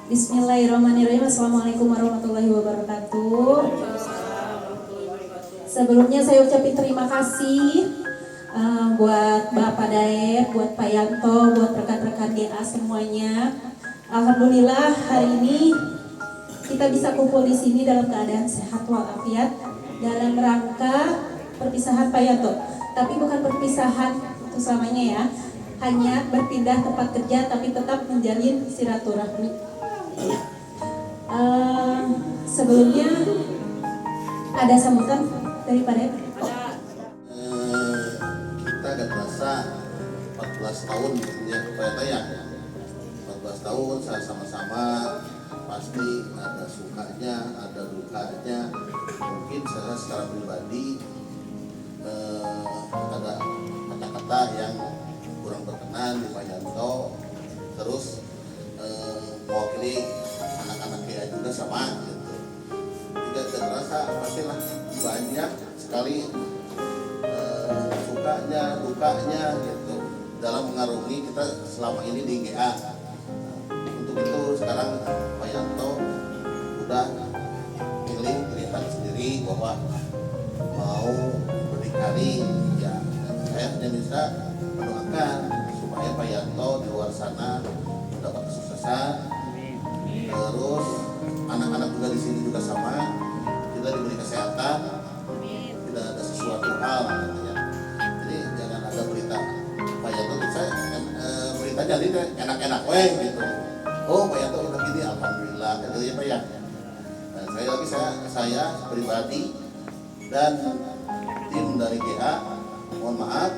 Bismillahirrahmanirrahim. Assalamualaikum warahmatullahi wabarakatuh. Sebelumnya saya ucapin terima kasih buat Bapak Daep, buat Pak Yanto, buat rekan-rekan GA semuanya. Alhamdulillah hari ini kita bisa kumpul di sini dalam keadaan sehat walafiat dalam rangka perpisahan Pak Yanto. Tapi bukan perpisahan untuk selamanya ya. Hanya berpindah tempat kerja tapi tetap menjalin silaturahmi. Sebelumnya ada sambutan dari Pak Daep. Kita gak terasa 14 tahun punya kepercayaan. 14 tahun saya sama-sama, pasti ada sukanya, ada dukanya. Mungkin saya secara pribadi ada kata-kata yang kurang berkenan di Pak Yanto, terus mewakili anak-anak GA juga sama gitu. Tidak terasa pastilah banyak sekali sukanya, dukanya gitu dalam mengarungi kita selama ini di GA. Untuk itu sekarang Pak Yanto udah pilih cerita sendiri bahwa mau berdikari ya, saya hanya bisa mendoakan supaya Pak Yanto di luar sana mendapat kesuksesan. Terus anak-anak juga di sini juga sama, kita diberi kesehatan, tidak ada sesuatu hal katanya. Jadi jangan ada berita Pak Yanto saya berita jadi enak-enak weh gitu. Oh Pak Yanto udah gini, alhamdulillah gitu ya Pak ya. Nah, sekali lagi saya pribadi dan tim dari GA mohon maaf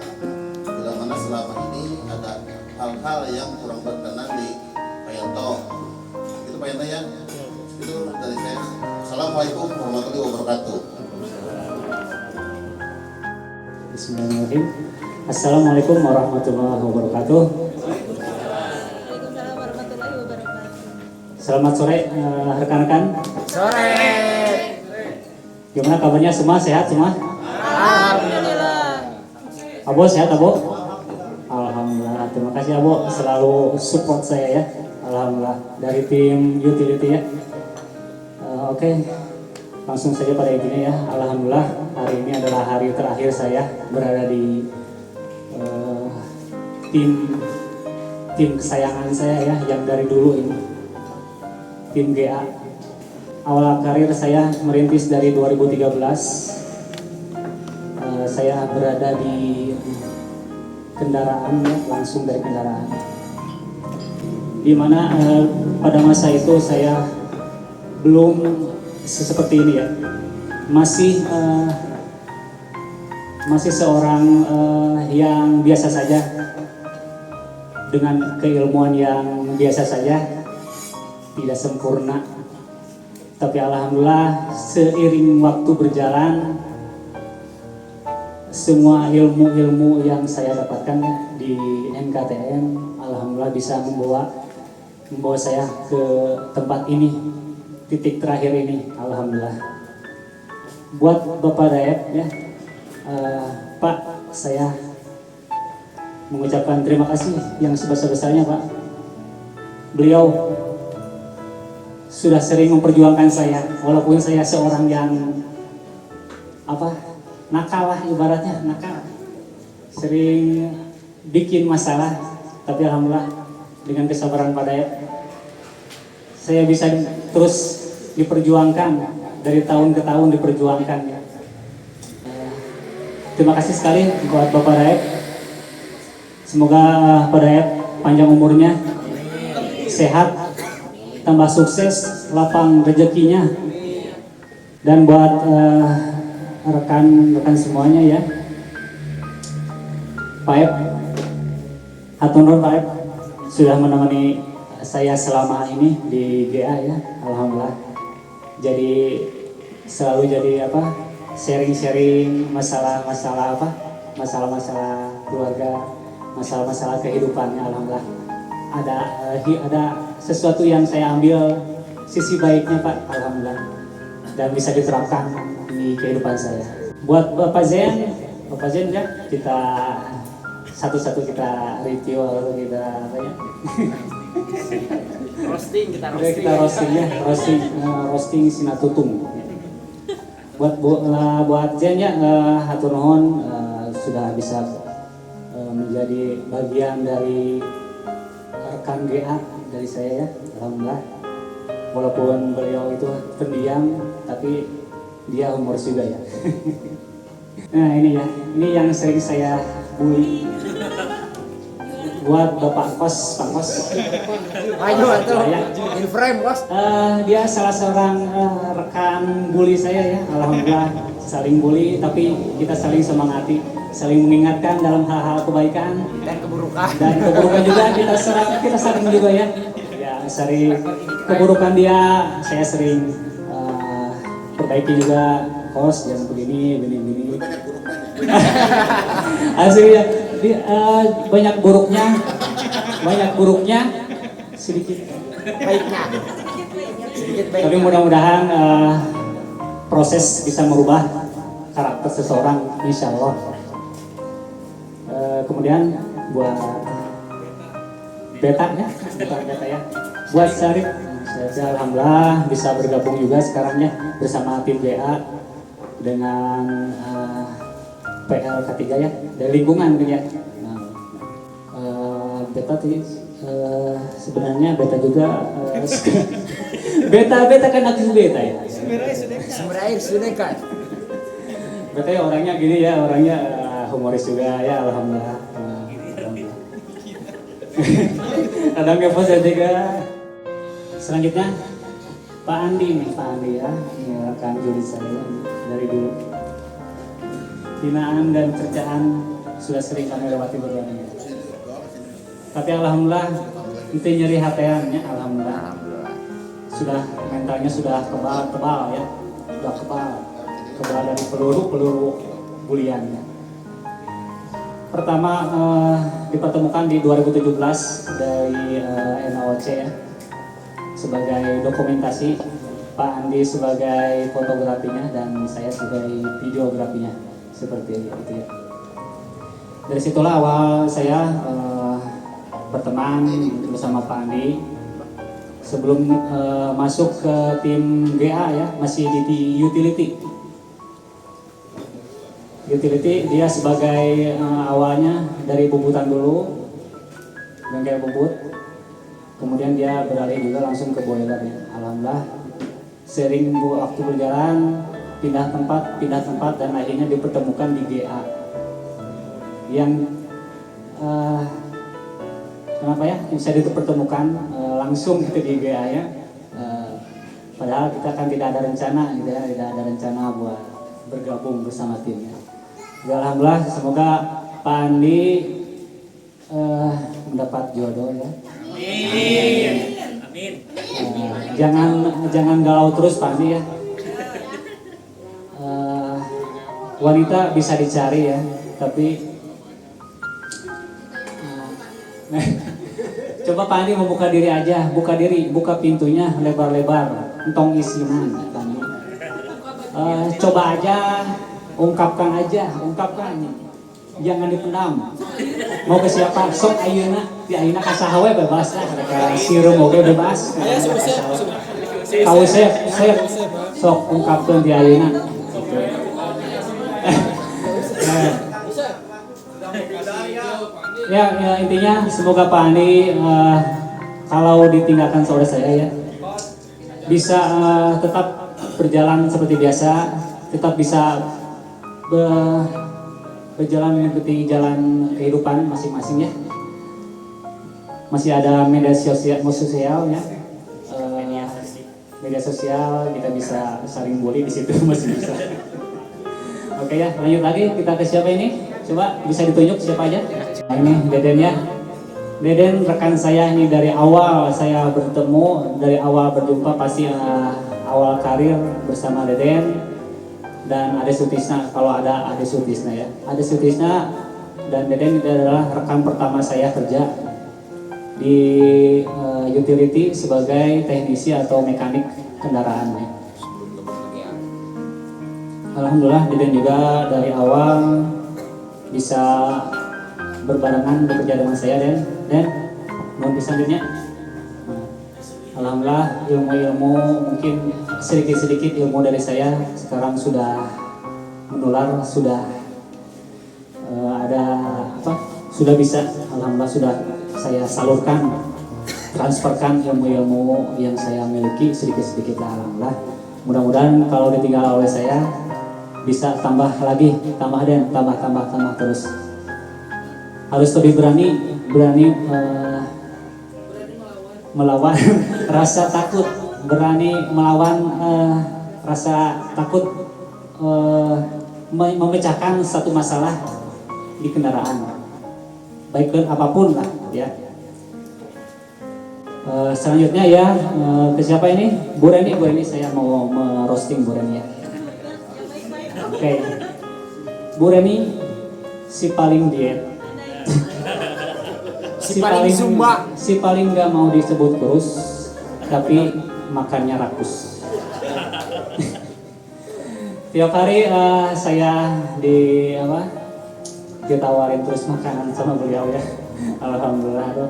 bila mana selama ini ada hal-hal yang kurang berkenan di Pak Yanto. Itu Pak Yanto ya. Itu dari saya. Assalamualaikum warahmatullahi wabarakatuh. Bismillahirrahmanirrahim. Assalamualaikum warahmatullahi wabarakatuh. Waalaikumsalam warahmatullahi wabarakatuh. Selamat sore rekan-rekan. Sore. Gimana kabarnya semua? Sehat semua? Alhamdulillah. Abo sehat Abo? Alhamdulillah. Terima kasih Abo selalu support saya ya. Alhamdulillah dari tim utility ya. Oke. Langsung saja pada intinya ya. Alhamdulillah hari ini adalah hari terakhir saya berada di tim kesayangan saya ya yang dari dulu ini. Tim GA. Awal karir saya merintis dari 2013. Saya berada di kendaraan ya, langsung dari kendaraan. Di mana pada masa itu saya belum seperti ini ya. Masih seorang yang biasa saja dengan keilmuan yang biasa saja, tidak sempurna. Tapi alhamdulillah seiring waktu berjalan semua ilmu-ilmu yang saya dapatkan di NKTM alhamdulillah bisa membawa saya ke tempat ini, titik terakhir ini alhamdulillah. Buat Bapak Daep ya, Pak, saya mengucapkan terima kasih yang sebesar-besarnya Pak. Beliau sudah sering memperjuangkan saya, walaupun saya seorang yang nakal lah ibaratnya, nakal, sering bikin masalah, tapi alhamdulillah dengan kesabaran Pak Daep saya bisa terus diperjuangkan, dari tahun ke tahun diperjuangkan ya. Terima kasih sekali buat Bapak Daep, semoga Pak Daep panjang umurnya, sehat, tambah sukses, lapang rezekinya. Dan buat rekan-rekan semuanya ya, Pak Ep, hatur nuhun Pak Ep sudah menemani saya selama ini di GA ya, alhamdulillah. Jadi selalu jadi sharing-sharing masalah-masalah keluarga, masalah-masalah kehidupannya, alhamdulillah. Ada sesuatu yang saya ambil sisi baiknya Pak, alhamdulillah, dan bisa diterapkan di kehidupan saya. Buat Bapak Zen ya, kita satu-satu kita review atau kita apa ya? kita roasting ya, roasting Sinatutung. Buat Jen ya, hatur nuhun sudah bisa menjadi bagian dari rekan GA dari saya ya, alhamdulillah. Walaupun beliau itu pendiam, tapi dia humoris juga ya. Nah ini ya, ini yang sering saya bully. Buat Bapak Kos, Pak Kos. Ayo atuh, in frame Bos. Dia salah seorang rekan bully saya ya, alhamdulillah saling bully, tapi kita saling semangati, saling mengingatkan dalam hal-hal kebaikan Dan keburukan. dan keburukan juga kita saling juga ya. Ya sering keburukan dia, saya sering perbaiki juga. Kos jangan begini. Banyak buruknya. Asli ya, banyak buruknya, sedikit Baiknya. Sedikit tapi baiknya. mudah-mudahan proses bisa merubah karakter seseorang, insya Allah. Kemudian buat Beta ya, bukan Beta ya, buat Syarif, saya alhamdulillah bisa bergabung juga sekarang ya bersama tim GA dengan PL ketiga ya, dari lingkungan ya. Beta sebenarnya Beta juga Beta kan aku Beta ya. Sumber air sudah kan. Beta ya orangnya gini ya, orangnya humoris juga ya, alhamdulillah. Kadang kepo saya juga. Selanjutnya Pak Andi nih, Pak Andi ya, ini rekan juri saya dari dulu. Hinaan dan cercaan sudah sering kami lewati berduanya. Tapi alhamdulillah itu nyeri hateannya, alhamdulillah. Sudah mentalnya sudah tebal ya, sudah kebal dari peluru buliannya. Pertama dipertemukan di 2017 dari NOC ya, sebagai dokumentasi, Pak Andi sebagai fotografinya dan saya sebagai videografinya, seperti itu ya. Dari situlah awal saya berteman bersama Pak Andi. Sebelum masuk ke tim GA ya, masih di utility. Utility dia sebagai awalnya dari bubutan dulu, bengkel bubut. Kemudian dia beralih juga langsung ke boiler ya. Alhamdulillah sering waktu berjalan pindah tempat dan akhirnya dipertemukan di GA. Yang kenapa ya bisa dipertemukan langsung gitu di GA ya. Padahal kita kan tidak ada rencana gitu ya, tidak ada rencana buat bergabung bersama timnya. Ya, alhamdulillah semoga Pak Andi mendapat jodoh ya. Amin. Jangan galau terus Pak Andi ya. Wanita bisa dicari ya, tapi coba Pak Andi membuka diri aja, buka pintunya lebar-lebar, entong isinan Pak Andi. Coba aja, ungkapkan, jangan dipendam. Mau ke siapa? Sok ayeuna, di ayeuna ka saha we bebas lah, ka sireum oge bebas. Kau sep, sok ungkapkeun di ayeuna. Ya, intinya semoga Pak Andi kalau ditinggalkan oleh saya ya bisa tetap berjalan seperti biasa, tetap bisa berjalan mengikuti jalan kehidupan masing-masing ya. Masih ada media sosial ya. Media sosial kita bisa saling bully di situ masih bisa. Oke ya, lanjut lagi kita ke siapa ini? Coba bisa ditunjuk siapa aja? Nah, ini Deden ya. Deden rekan saya ini dari awal saya bertemu, dari awal berjumpa pasti awal karir bersama Deden dan Ade Sutisna. Kalau ada Ade Sutisna ya, Ade Sutisna dan Deden itu adalah rekan pertama saya kerja di utility sebagai teknisi atau mekanik kendaraan ya. Alhamdulillah Deden juga dari awal bisa berbarengan bekerja dengan saya dan mau bisa selanjutnya. Alhamdulillah ilmu-ilmu mungkin sedikit-sedikit ilmu dari saya sekarang sudah menular, sudah ada apa? Sudah bisa, alhamdulillah sudah saya salurkan, transferkan ilmu-ilmu yang saya miliki sedikit-sedikit lah, alhamdulillah. Mudah-mudahan kalau ditinggal oleh saya bisa tambah lagi, tambah terus. Harus lebih berani melawan rasa takut, berani melawan rasa takut memecahkan satu masalah di kendaraan, baik dan apapun lah ya. Selanjutnya ya ke siapa ini? Bu Reni, saya mau merosting Bu Reni ya. Oke. Bu Reni si paling diet. Si paling zumba. Si paling nggak mau disebut kurus, tapi makannya rakus. Tiap hari saya ditawarin terus makanan sama beliau ya. Alhamdulillah tuh.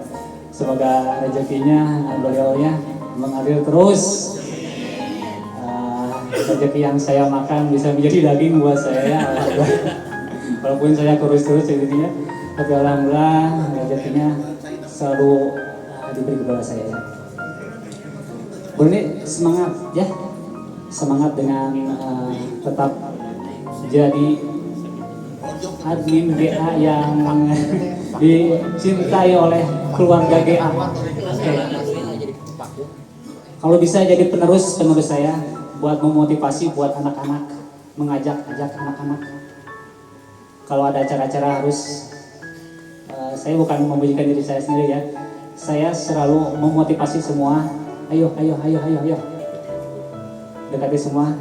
Semoga rezekinya beliau ya mengalir terus. Rezeki yang saya makan bisa menjadi daging buat saya ya. Walaupun saya kurus terus jadinya, tapi alhamdulillah rezekinya selalu diberi kepada saya ya. Boleh semangat ya, semangat dengan tetap jadi admin GA yang dicintai oleh keluarga GA. Oke. Kalau bisa jadi penerus saya buat memotivasi buat anak-anak, mengajak anak-anak. Kalau ada acara-acara harus saya bukan membujikan diri saya sendiri ya. Saya selalu memotivasi semua. Ayo. Dekati semua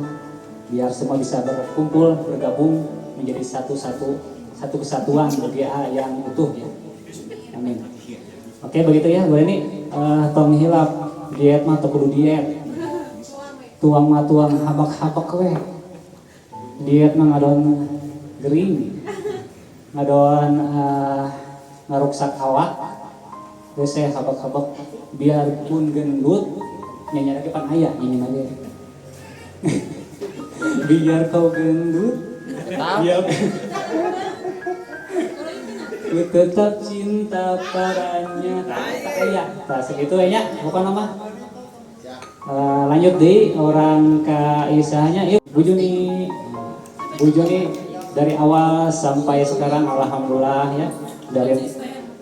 biar semua bisa berkumpul, bergabung menjadi satu kesatuan GA yang utuh ya. Amin. Oke begitu ya, boleh nih tong hilap diet mah teu kudu diet. Tuang mah tuang habak-habak we. Diet mah ngadon gering. Ngadon ngaruksak awak. Terus saya habak-habak biarpun gendut nyanyi lagi pan aya nyanyi lagi. Biar kau gendut ya. Ku tetap cinta padanya. Aya, tah segitu nya bukan nama. Lanjut deh orang ke isahnya. Yuk Bu Juni dari awal sampai sekarang alhamdulillah ya, dari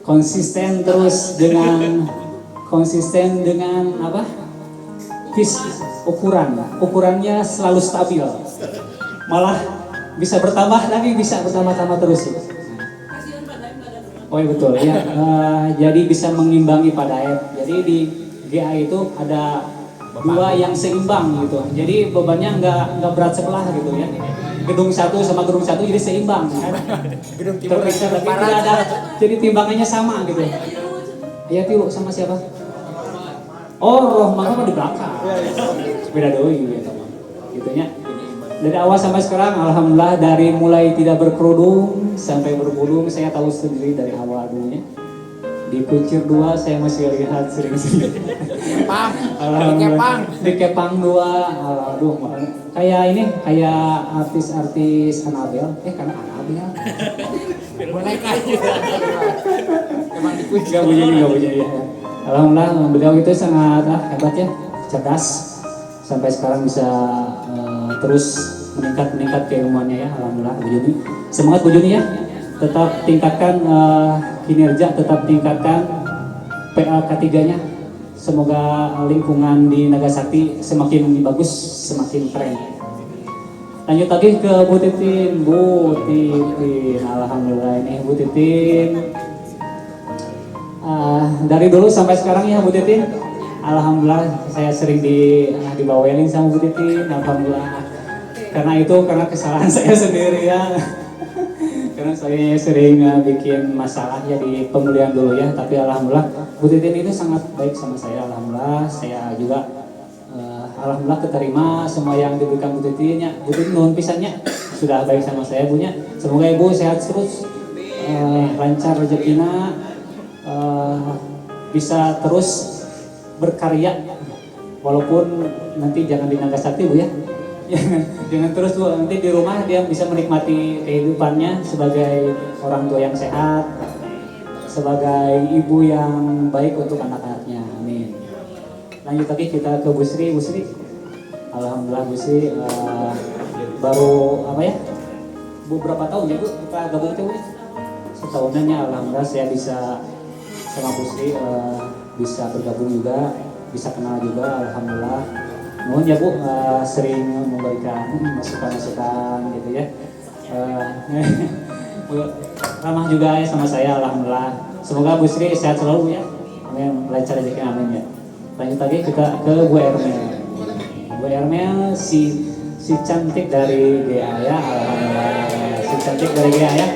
konsisten dengan apa? Ukurannya selalu stabil. Malah bisa bertambah terus. Oh iya betul ya. Jadi bisa mengimbangi Pak Daep. Jadi di GA itu ada dua yang seimbang gitu. Jadi bebannya nggak berat sebelah gitu ya. Gedung satu sama gedung satu jadi seimbang. Gedung timur Tapi tidak ada. Jadi timbangannya sama gitu. Ya tilu sama siapa? Oh Rohmah mah di belakang. Beda doi gitu. Gitunya. Dari awal sampai sekarang alhamdulillah dari mulai tidak berkerudung sampai berkerudung saya tahu sendiri dari awal dulunya. Di Kuncir 2 saya masih lihat sering-sering. Di Kepang 2 aduh kayak artis Anabel karena Anabel boneka juga. Emang di Kuncir gak bunyi ya. Alhamdulillah beliau itu sangat hebat ya, cerdas sampai sekarang bisa terus meningkat keilmuannya ya. Alhamdulillah Bu Juni, semangat Bu Juni ya, tetap tingkatkan kinerja, tetap tingkatkan PLK3-nya. Semoga lingkungan di Nagasaki semakin bagus, semakin keren. Lanjut lagi ke Bu Titin. Alhamdulillah ini Bu Titin. Dari dulu sampai sekarang ya Bu Titin. Alhamdulillah saya sering dibawelin sama Bu Titin. Alhamdulillah. Karena kesalahan saya sendiri ya. Karena saya sering bikin masalah ya di pemulihan dulu ya. Tapi alhamdulillah Bu Titin itu sangat baik sama saya. Alhamdulillah saya juga alhamdulillah keterima semua yang diberikan Bu Titin ya. Bu Titin nuhun pisannya sudah baik sama saya Bunya. Semoga Ibu sehat terus, lancar rezekinya, bisa terus berkarya walaupun nanti jangan di Nagasaki Bu ya. Jangan terus Bu, nanti di rumah dia bisa menikmati kehidupannya sebagai orang tua yang sehat, sebagai ibu yang baik untuk anak-anaknya. Amin. Lanjut lagi kita ke Bu Sri. Alhamdulillah Bu Sri baru apa ya? Beberapa tahun ya Bu kita gabung tuh ya. Setahunannya alhamdulillah saya bisa sama Bu Sri bisa bergabung juga, bisa kenal juga alhamdulillah. Mohon ya Bu sering memberikan masukan-masukan gitu ya. Ramah juga ya sama saya alhamdulillah. Semoga Bu Sri sehat selalu ya. Amin, lancar rezeki amin ya. Lanjut lagi kita ke Bu Ermel. Bu Ermel si cantik dari GA ya, alhamdulillah. Si cantik dari GA ya.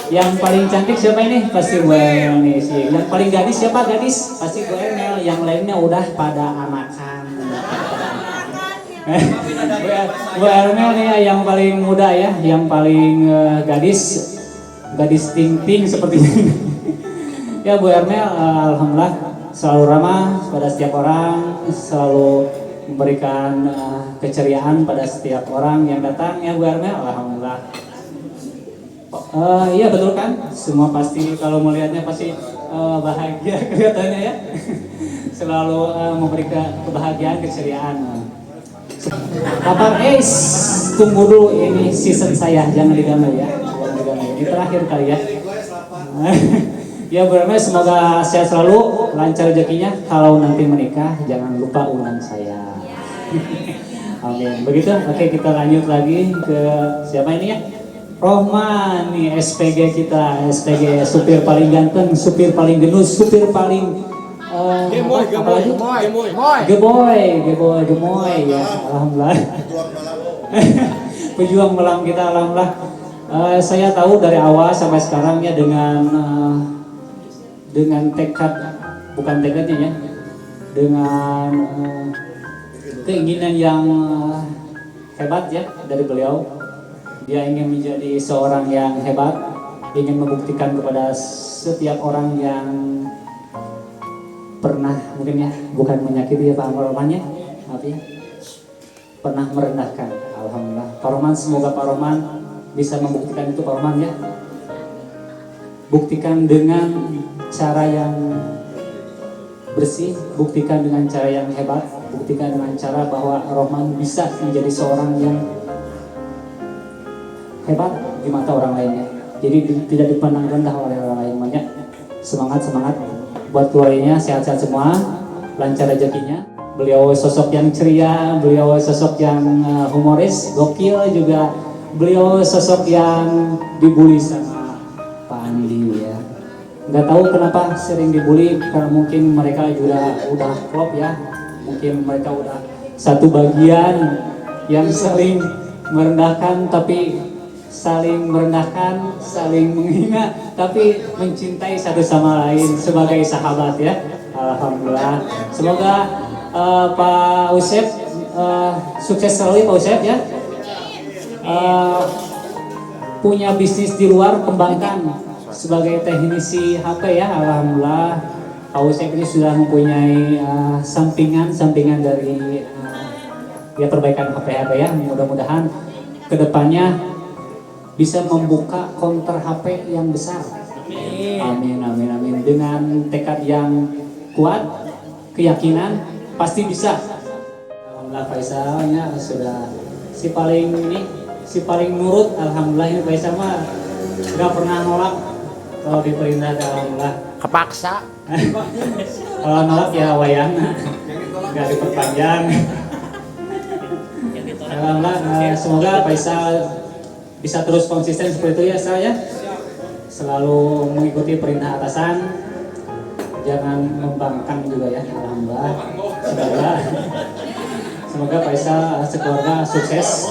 Yang paling cantik siapa ini? Pasti Bu Ermel nih sih. Yang paling gadis siapa gadis? Pasti Bu Ermel. Yang lainnya udah pada anakan. Bu Ermel nih yang paling muda ya, yang paling gadis ting-ting seperti ini. Ya Bu Ermel alhamdulillah selalu ramah pada setiap orang, selalu memberikan keceriaan pada setiap orang yang datang ya Bu Ermel alhamdulillah. Iya betul kan? Semua pasti kalau melihatnya pasti bahagia kelihatannya ya. Selalu memberikan kebahagiaan, keceriaan. Kabar tunggu dulu ini season saya, jangan diganggu ya. Ini terakhir kali ya. Ya Bu Ermel semoga sehat selalu, lancar rezekinya. Kalau nanti menikah jangan lupa undang saya. Amin. Begitu. Oke kita lanjut lagi ke siapa ini ya? Rohman nih SPG kita, SPG supir paling ganteng, supir paling genus, supir paling gemoy ya, alhamdulillah. Pejuang malam kita alhamdulillah. Saya tahu dari awal sampai sekarang ya dengan tekad, bukan tekadnya ya, dengan keinginan yang hebat ya dari beliau. Dia ingin menjadi seorang yang hebat, ingin membuktikan kepada setiap orang yang pernah mungkin ya, bukan menyakiti ya Pak Rohmannya, tapi pernah merendahkan. Alhamdulillah. Pak Rohman, semoga Pak Rohman bisa membuktikan itu Pak Rohman ya. Buktikan dengan cara yang bersih, buktikan dengan cara yang hebat, buktikan dengan cara bahwa Rohman bisa menjadi seorang yang hebat di mata orang lainnya. Jadi tidak dipandang rendah oleh orang lain. Banyak semangat buat keluarganya, sehat-sehat semua, lancar rezekinya. Beliau sosok yang ceria, beliau sosok yang humoris, gokil juga. Beliau sosok yang dibully sama Pak Andi ya. Nggak tahu kenapa sering dibully, karena mungkin mereka juga udah klop ya. Mungkin mereka udah satu bagian yang saling merendahkan, tapi saling merendahkan, saling menghina, tapi mencintai satu sama lain sebagai sahabat ya. Alhamdulillah. Semoga Pak Usep sukses selalu Pak Usep ya. Punya bisnis di luar, kembangkan sebagai teknisi HP ya. Alhamdulillah Pak Usep ini sudah mempunyai sampingan dari ya perbaikan HP ya. Mudah-mudahan kedepannya bisa membuka counter HP yang besar. Amin. Dengan tekad yang kuat, keyakinan pasti bisa. Alhamdulillah Faisalnya sudah si paling nurut. Alhamdulillah ini Faisal mah nggak pernah nolak kalau diperintah. Alhamdulillah. Kepaksa. Kalau nolak ya wayang, nggak diperpanjang. Alhamdulillah. Semoga Faisal bisa terus konsisten seperti itu ya saya. Selalu mengikuti perintah atasan, jangan membangkang juga ya. Alhamdulillah. Semoga Faisal sekeluarga sukses,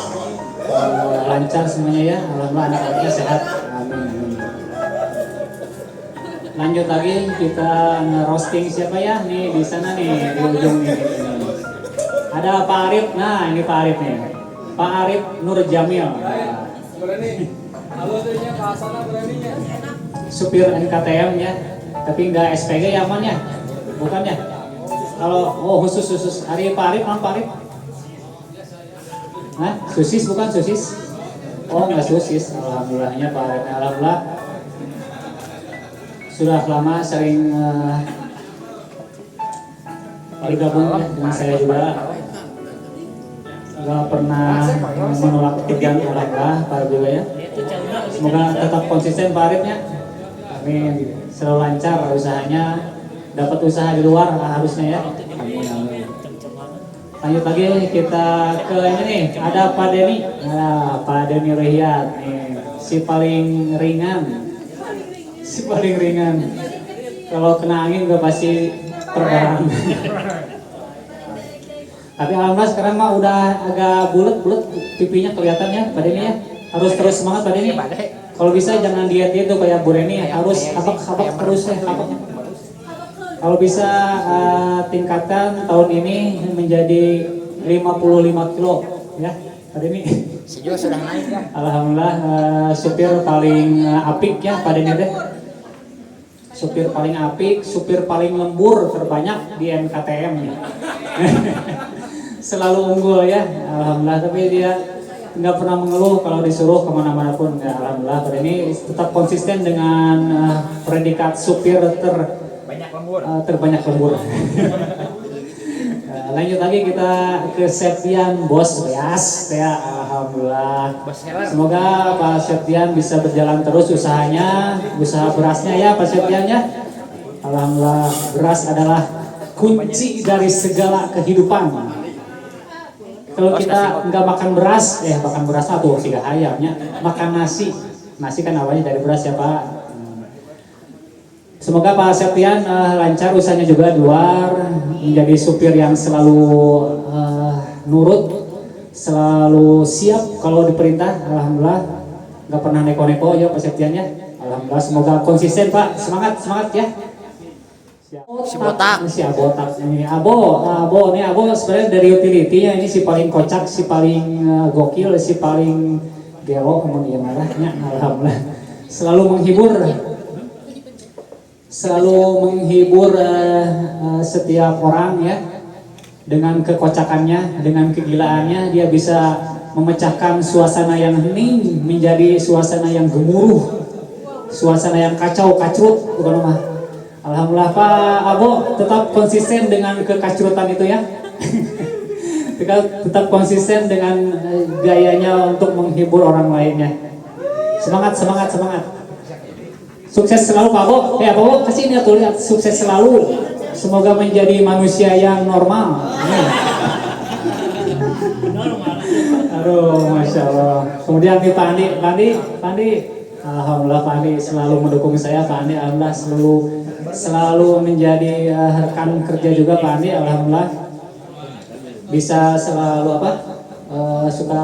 lancar semuanya ya. Alhamdulillah anak-anaknya sehat. Amin. Lanjut lagi kita nge-roasting siapa ya nih di sana nih di ujung nih. Ada Pak Arif. Nah ini Pak Arif nih. Pak Arif Nur Jamil. Halo tuhnya Pak Asana beraninya. Supir NKTM ya, tapi nggak SPG ya aman ya? Bukan ya? Kalau khusus Ari Pak Arif, Pak Arif. Hah? Sosis bukan sosis? Oh enggak sosis, alhamdulillahnya Pak Arif. Alhamdulillah sudah lama sering bergabung ya, dengan saya juga. Nggak pernah menolak pekerjaan alhamdulillah Pak Arif juga ya. Semoga tetap konsisten Pak Arif ya. Amin. Selalu lancar usahanya, dapat usaha di luar harusnya ya. Amin, amin. Lanjut lagi kita ke ini nih, ada Pak Denny. Nah, Pak Denny Riyad nih, si paling ringan. Kalau kena angin udah pasti terbang. Tapi alhamdulillah sekarang mah udah agak bulat pipinya kelihatan ya Pak Denny ya. Harus terus semangat Pak Denny. Kalau bisa jangan diet itu kayak Bu Reni, harus habak terus ya habaknya. Kalau bisa tingkatkan tahun ini menjadi 55 kilo ya Pak Denny. Sejauh sudah naik ya. Alhamdulillah supir paling apik ya Pak Denny deh. Supir paling apik, supir paling lembur terbanyak di NKTM nih. Selalu unggul ya, alhamdulillah. Tapi dia nggak pernah mengeluh kalau disuruh kemana-mana pun. Ya, alhamdulillah. Pada ini tetap konsisten dengan predikat supir terbanyak lembur. Lanjut lagi kita ke Septian Bos Beas ya, alhamdulillah. Semoga Pak Septian bisa berjalan terus usahanya, usaha berasnya ya Pak Septian ya. Alhamdulillah beras adalah kunci dari segala kehidupan. Kalau kita nggak makan beras, makan beras tuh sih ayamnya, makan nasi kan awalnya dari beras ya Pak. Semoga Pak Septian lancar usahanya juga di luar, menjadi supir yang selalu nurut, selalu siap kalau diperintah. Alhamdulillah, nggak pernah neko-neko ya Pak Septian ya. Alhamdulillah, semoga konsisten Pak, semangat ya. Si botak ini Abo sebenarnya dari utility ya, ini si paling kocak, si paling gokil, si paling gelo kemudian marahnya. Alhamdulillah, selalu menghibur setiap orang ya, dengan kekocakannya, dengan kegilaannya dia bisa memecahkan suasana yang hening menjadi suasana yang gemuruh, suasana yang kacau kacrut bukan mah. Alhamdulillah Pak Abo tetap konsisten dengan kekacrutan itu ya. Tetap konsisten dengan gayanya untuk menghibur orang lainnya. Semangat. Sukses selalu Pak Abo. Pak Abo kasih ini tuh lihat, sukses selalu. Semoga menjadi manusia yang normal. Aduh, masya Allah. Kemudian nih Pak Andi. Alhamdulillah Pak Andi selalu mendukung saya. Pak Andi alhamdulillah selalu menjadi rekan kerja juga Pak Andi. Alhamdulillah bisa selalu suka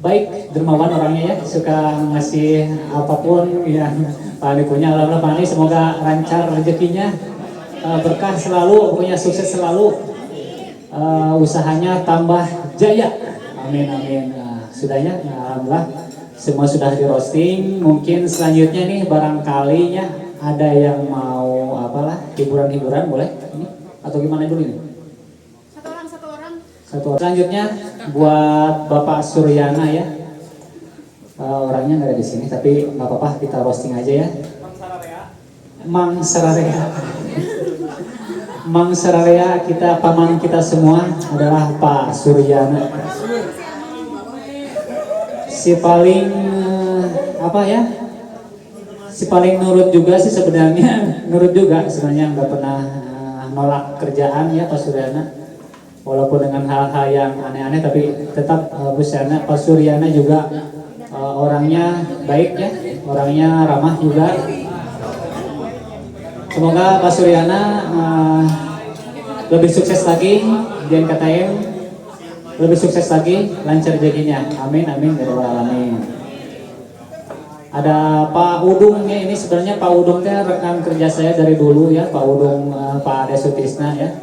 baik, dermawan orangnya ya, suka ngasih apapun yang Pak Andi punya. Alhamdulillah Pak Andi semoga lancar rezekinya, berkah selalu, pokoknya sukses selalu, usahanya tambah jaya. Amin. Sudahnya, alhamdulillah semua sudah di roasting. Mungkin selanjutnya nih barangkalinya ada yang mau hiburan boleh ini atau gimana dulu ini? Satu orang. Selanjutnya buat Bapak Suryana ya. Orangnya nggak ada di sini tapi nggak apa-apa, kita roasting aja ya. Mang Sararea kita, paman kita semua adalah Pak Suryana. Si paling si paling nurut juga sih sebenarnya, nggak pernah nolak kerjaan ya Pak Suryana, walaupun dengan hal-hal yang aneh-aneh tapi tetap Pak Suryana juga orangnya baik ya, orangnya ramah juga. Semoga Pak Suryana lebih sukses lagi di NKTM, lebih sukses lagi, lancar rezekinya. Amin ya rabbal alamin. Ada Pak Udung ya, ini sebenarnya Pak Udung rekan kerja saya dari dulu ya, Pak Udung, Pak Ade Sutisna ya.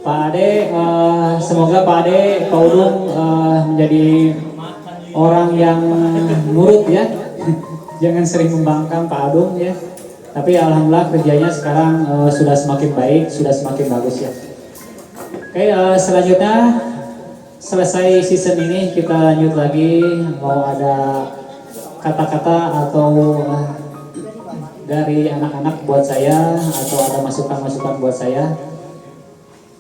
Pak Ade, semoga Pak Udung menjadi orang yang nurut ya. Jangan sering membangkang Pak Udung ya. Tapi alhamdulillah kerjanya sekarang sudah semakin baik, sudah semakin bagus ya. Oke, selanjutnya selesai season ini kita lanjut lagi. Mau ada kata-kata atau dari anak-anak buat saya atau ada masukan-masukan buat saya,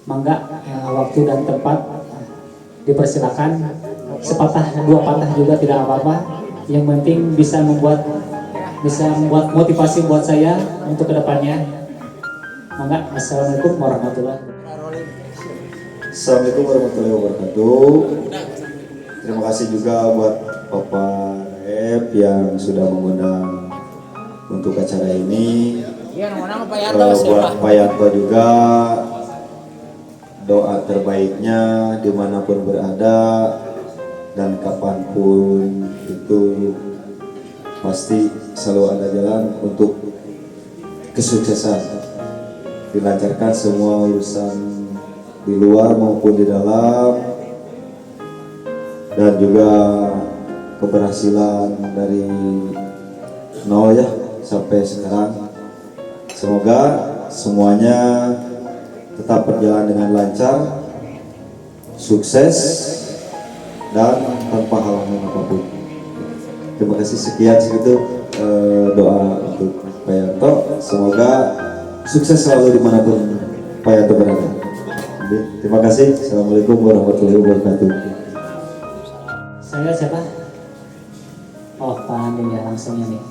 mangga waktu dan tempat dipersilakan. Sepatah dua patah juga tidak apa-apa. Yang penting bisa membuat motivasi buat saya untuk kedepannya. Mangga. Assalamualaikum warahmatullahi wabarakatuh. Assalamualaikum warahmatullahi wabarakatuh. Terima kasih juga buat Bapak Ep yang sudah mengundang untuk acara ini. Iya, namanya Pak Yanto Buat Pak Yanto juga doa terbaiknya dimanapun berada dan kapanpun itu pasti selalu ada jalan untuk kesuksesan, dilancarkan semua urusan di luar maupun di dalam, dan juga keberhasilan dari nol ya sampai sekarang. Semoga semuanya tetap berjalan dengan lancar, sukses, dan tanpa halangan apapun. Terima kasih, sekian segitu doa untuk Pak Yanto. Semoga sukses selalu dimanapun Pak Yanto berada. Terima kasih. Assalamualaikum warahmatullahi wabarakatuh. Saya siapa? Oh, Pak Andi ya langsungnya nih.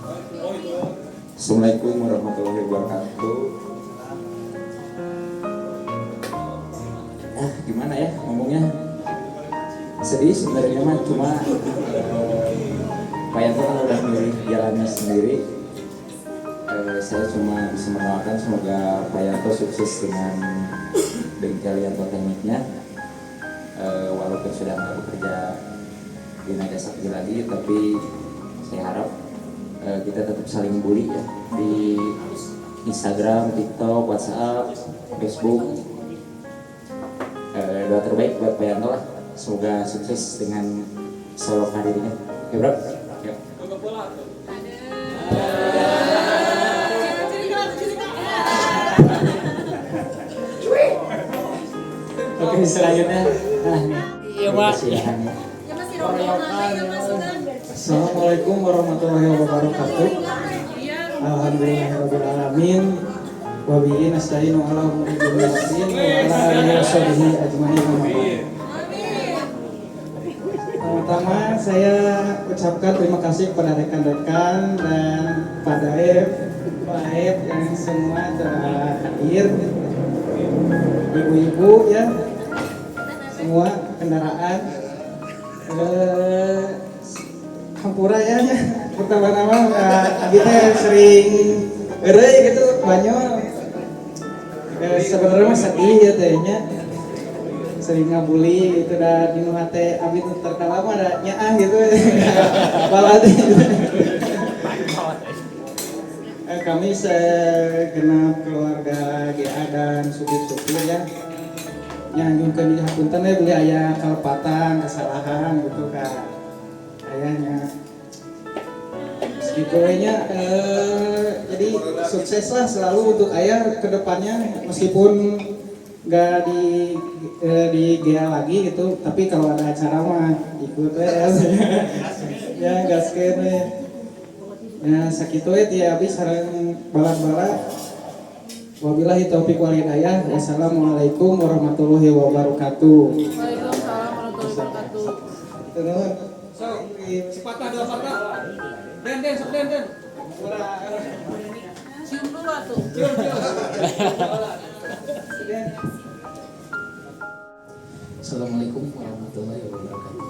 Assalamualaikum warahmatullahi wabarakatuh. Gimana ya ngomongnya, sedih sebenarnya mah, cuma Pak Yanto kan udah milih jalannya sendiri. Saya cuma bisa mendoakan semoga Pak Yanto sukses dengan bengkel Yanto Tekniknya. Walaupun sudah nggak bekerja di Naga Sakti lagi, tapi saya harap kita tetap saling bully ya di Instagram, TikTok, WhatsApp, Facebook. Doa terbaik buat Pak Yanto lah, semoga sukses dengan solo karirnya. Oke bro, yuk. Oke, selanjutnya nih. Iya, Pak. Assalamualaikum warahmatullahi wabarakatuh. Alhamdulillahirabbil alamin. Wa bihi nasta'inu ala umuri dunya waddin wa ala alihi washabihi ajmain. Pertama saya ucapkan terima kasih kepada rekan-rekan dan Pak Daep, Pak Ep yang semua telah hadir, ibu-ibu ya, semua kendaraan. Hampura ya, pertama-tama kita sering erei gitu banyak. Sebenarnya mah sedih ya tehnya, sering ngabuli gitu dan di hati abdi terkala mah ada nyaah gitu, balat. Kami segenap keluarga GA dan supir-supir ya, nyanjungkeun di hapunten beli aya kalepatan, kesalahan gitu kan. Ayahnya segitu nya jadi sukses lah selalu untuk ayah ke depannya, meskipun nggak di GA lagi gitu, tapi kalau ada acara mah ikut ya gaskeun ya sakitu ya abis sareng balak-balak. Wabillahi taufiq wal hidayah. Wassalamualaikum warahmatullahi wabarakatuh. Waalaikumsalam warahmatullahi wabarakatuh. Sepatah dua patah. Den. Cium dulu atuh. Assalamualaikum warahmatullahi wabarakatuh.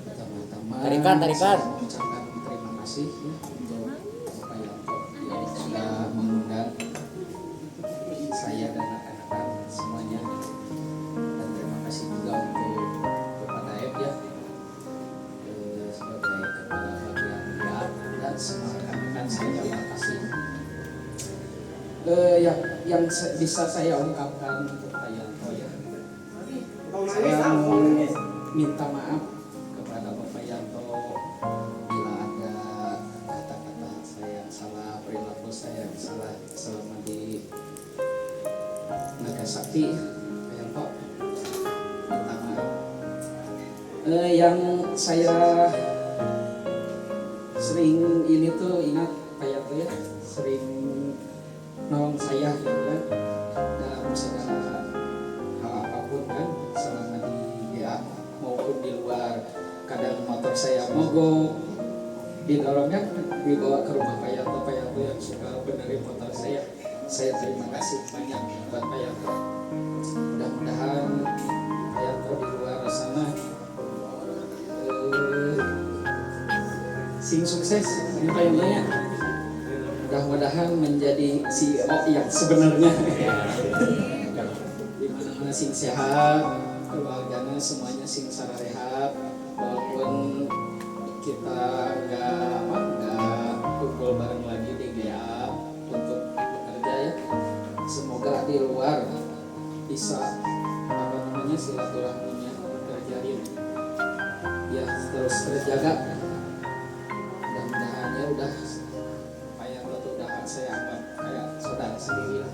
Pertama-tama Tarikan. saya ucapkan terima kasih ya untuk Bapak Yanto yang sudah mengundang saya dan rekan-rekan semuanya, dan terima kasih juga untuk Bapak Daep ya sebagai kepala bagian GA dan semua rekan-rekan saya terima kasih. Yang bisa saya ungkapkan untuk Pak Yanto ya, saya mau minta maaf kepada Bapak Yanto bila ada kata-kata saya yang salah Sakti Payanto. Pertama, yang saya sering ini tuh ingat Payanto ya, sering nolong saya gitu kan dalam segala hal apapun kan, selama di GA maupun di luar. Kadang motor saya mogok, didorongnya dibawa ke rumah Payanto yang suka benerin motor saya. Saya terima kasih banyak buat Payanto. Mudah-mudahan Payanto di luar sana sing sukses ini Payantonya. Mudah-mudahan menjadi CEO yang sebenarnya. Di mana-mana sing sehat, keluarganya semuanya sing sararehat, walaupun kita nggak kumpul bareng lagi di GA untuk bekerja ya. Semoga di luar bisa silaturahminya terjalin ya, terus terjaga. Mudah-mudahan ya udah Payanto tuh udah saya anggap kayak saudara sendiri lah.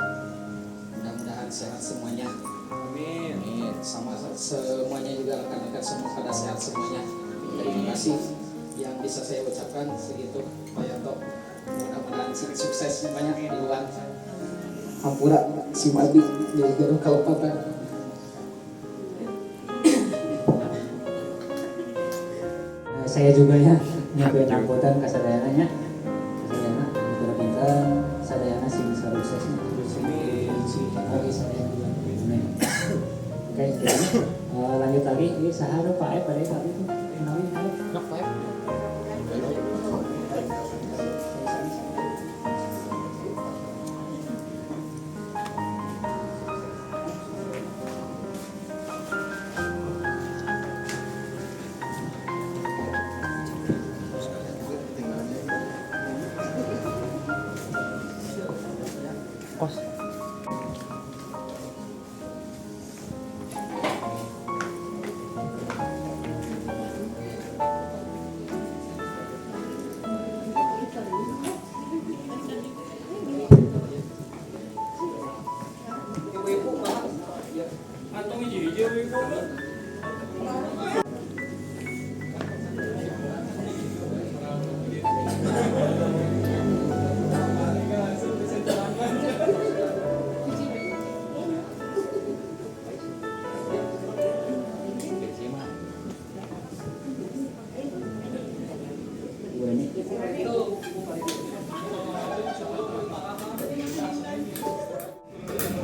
Mudah-mudahan sehat semuanya. Amin. Sama semuanya juga rekan-rekan semua pada sehat semuanya. Terima kasih yang bisa saya ucapkan segitu Payanto. Mudah-mudahan suksesnya banyak di luar. Hampura si Madi di Garut Kabupaten. Saya juga ya nyakuin angkutan ke sadayananya, untuk pintar sadayana sing suksesnya lagi saya juga. Oke, lanjut lagi. Ini sahara Pak Ep pada kali itu kenalin Pak Ep.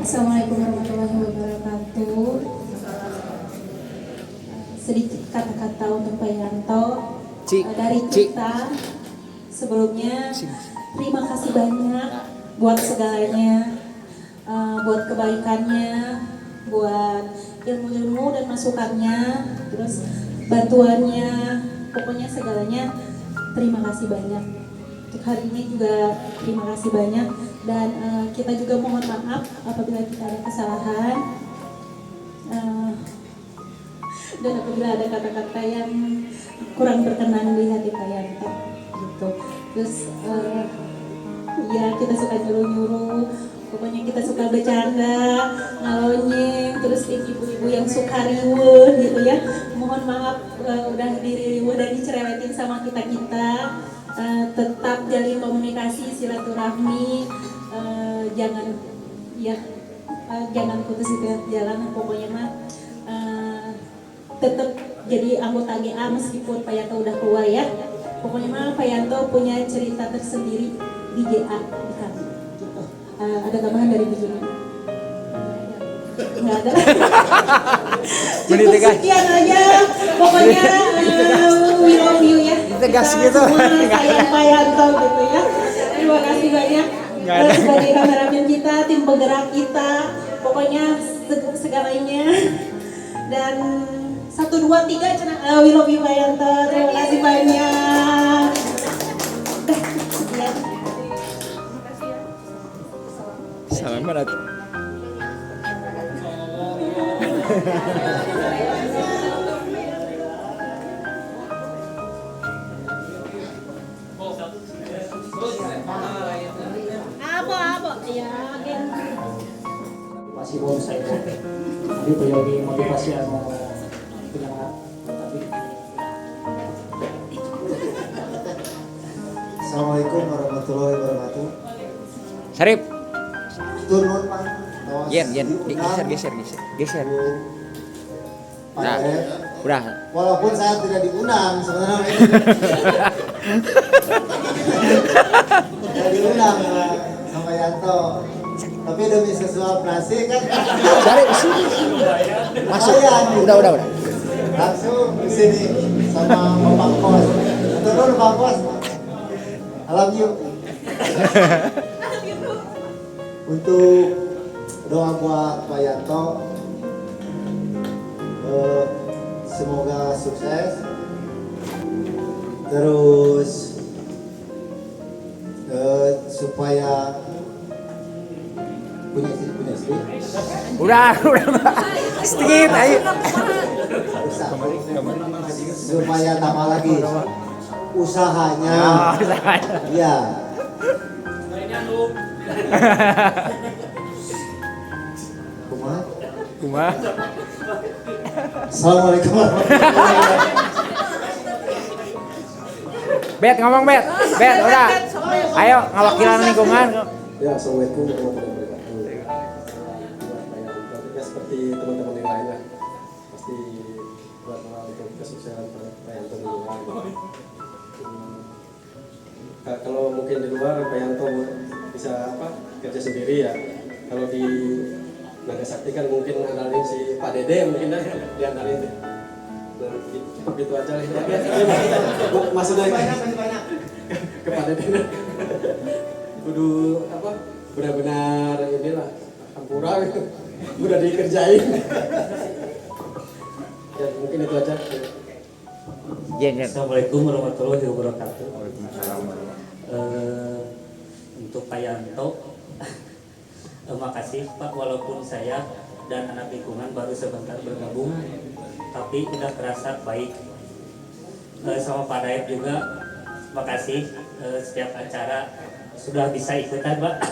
Assalamualaikum warahmatullahi wabarakatuh. Sedikit kata-kata untuk Payanto dari kita. Sebelumnya terima kasih banyak buat segalanya, buat kebaikannya, buat ilmu-ilmu dan masukannya, terus bantuannya, pokoknya segalanya terima kasih banyak. Untuk hari ini juga terima kasih banyak. Dan kita juga mohon maaf apabila kita ada kesalahan dan apabila ada kata-kata yang kurang berkenan di hati Payanto gitu. Terus ya kita suka nyuruh-nyuruh, pokoknya kita suka bercanda, ngalonyeng, terus ibu-ibu yang suka riweuh gitu ya. Mohon maaf udah diriweuh dan dicerewetin sama kita-kita. Tetap jalin komunikasi, silaturahmi, jangan putus itu jalan. Pokoknya mah tetap jadi anggota GA meskipun Payanto udah keluar ya. Pokoknya mah Payanto punya cerita tersendiri di GA di kami. Gitu. Ada tambahan dari Bijuna? Nggak ada. Cukup sekian aja. Pokoknya we love you ya. Tegas kita gitu. Semua sayang Payanto gitu ya. Terima kasih banyak. Sebagai kameramen kita, tim penggerak kita, pokoknya segalanya. Dan 1, 2, 3 we love you Payanto. Terima kasih banyak. Sekian. Salam berat. masih belum saya jadi beliau motivasi anu penyemangat tapi Assalamualaikum warahmatullahi wabarakatuh. Sarip. Turun Pak. Awas. Yen, Diundang. geser. Pak Nah, Dayat. udah. Walaupun saya tidak diundang sebenarnya. Tidak diundang sama Yanto. Tapi demi sesuap nasi kan. Sarip sini. Masuk. Udah. Langsung di sini sama Bapak Kos. Turun Pak Kos. I love you. Untuk doa buat Pak Yanto, semoga sukses. Terus supaya punya istri. Udah. Sedikit ayo. Supaya tambah lagi usahanya. Ya. Kumaha? Assalamualaikum warahmatullahi wabarakatuh. Bet ngomong bet, udah. Ayo ngawakilan lingkungan. Ya, assalamualaikum warahmatullahi wabarakatuh. Ya, seperti teman-teman yang lain lah, pasti buat untuk kesuksesan Pak Yanto di luar. Kalau mungkin di luar Pak Yanto bisa kerja sendiri ya. Kalau di Nagasakti kan mungkin andalin si Pak Dede mungkin dah diandalin deh. Nah, gitu aja lah. Maksudnya ke Pak Dede. Kudu benar-benar inilah hampura gitu. Udah dikerjain. Ya mungkin itu aja. Jen. Assalamualaikum warahmatullahi wabarakatuh. Untuk Pak Yanto, makasih Pak, walaupun saya dan anak lingkungan baru sebentar bergabung, tapi udah terasa baik. Sama Pak Daib juga, makasih setiap acara sudah bisa ikutan Pak.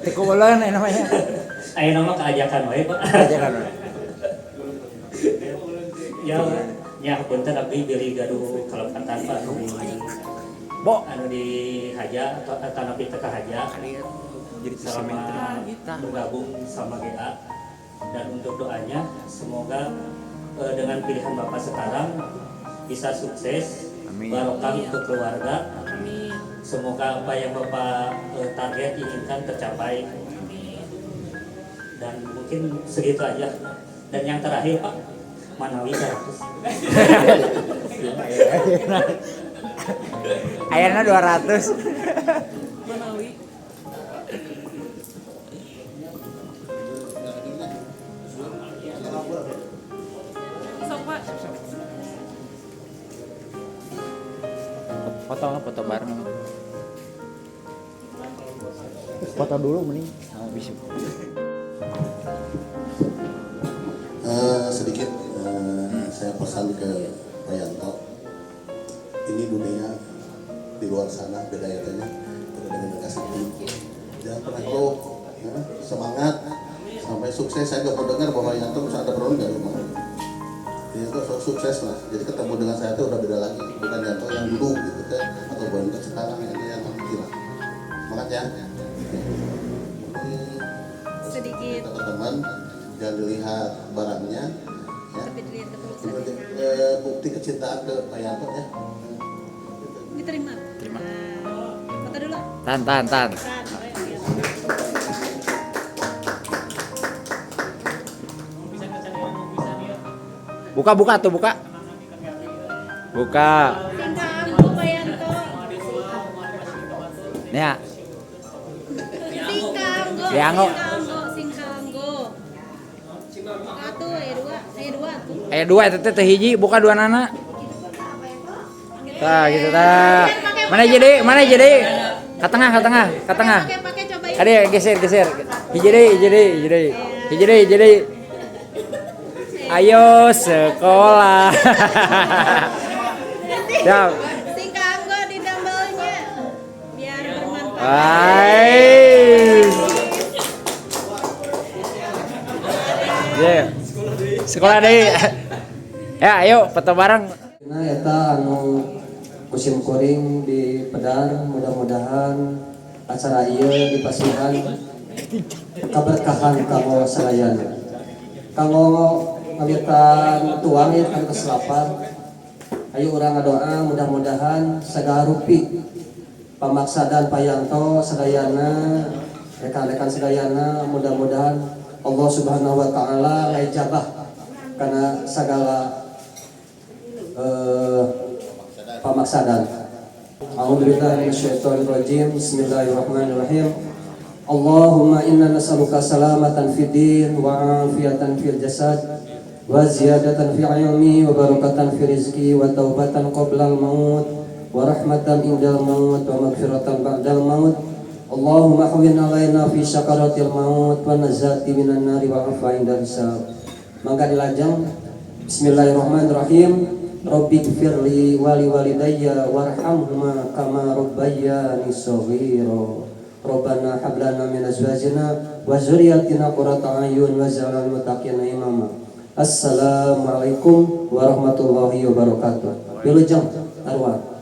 Tikulan namanya. Ayo nama keajakan wae Pak. Ya punten abdi beli gaduh kalepatan Pak anu di Haja atau napi teka Haja selama bergabung sama GA, dan untuk doanya semoga dengan pilihan Bapak sekarang bisa sukses, barokah untuk keluarga. Semoga apa yang Bapak target inginkan tercapai. Dan mungkin segitu aja. Dan yang terakhir Pak, Manawi 100. Ayeuna 200. Manawi. Sok Pak. Foto bareng. Foto dulu mending. Bisa. Sedikit saya pesan ke Pak Yanto, ini dunia di luar sana beda ya tanya, beda dengan Nagasakti. Jangan pernah keluh, semangat sampai sukses. Saya nggak mau dengar bahwa Yanto bisa ada perlu nggak rumah. Yanto sukses lah, jadi ketemu dengan saya itu udah beda lagi, bukan Yanto yang dulu gitu kan, atau Yanto sekarang yang nanti lah. Semangat ya. Sedikit Teman-teman, jangan dilihat barangnya, ya. tapi dilihat ketulusan. Bukti kecintaan ke Pak Yanto ya. Diterima. Foto dulu. Tan. Buka tuh, buka. Buka. Singkanggo Pak Yanto. Nih ya. Singkanggo. Satu, dua itu teh hiji, buka dua nana. Tah gitu tah. Mana jadi? Ke tengah. Pakai cobain. Ada geser. Hiji deh. Ayo sekolah. Siap. Singkanggo di dumbbellnya biar bermanfaat. Hai. Yeah. Sekolah deui. Ya, ayo foto bareng. Nah, eta anu musim kuring di Pedar, mudah-mudahan acara ieu dipasihan kaberkahan kanggo sadayana. Kanggo ngawitan tuang ieu kan keselapan. Ayo urang ngadoa mudah-mudahan sagala rupi pamaksadan payanto sadayana rekan-rekan sadayana mudah-mudahan Allah Subhanahu wa taala ngajabah karena segala pamaksadan. A'udzubillahi minasyaitonirrajim. Bismillahirrahmanirrahim. Allahumma inna nas'aluka salamatan fid din wa afiyatan fil jasad wa ziyadatan fil ilmi wa barakatan fil rizqi wa taubatan qoblal maut wa rahmatan indal maut wa maghfiratan ba'dal maut. Allahumma hawwin alaina fi sakaratil maut wa nazati minan nari wa afa indal hisab. Mangga dilajeng. Bismillahirrahmanirrahim. Rabbi gfirli wali walidayya warhamhuma kama rabbayani shaghira. Rabbana hab lana min azwajina wa dzurriyyatina qurrata a'yun waj'alna lil muttaqina imama. Assalamualaikum warahmatullahi wabarakatuh. Wilujeng arwah.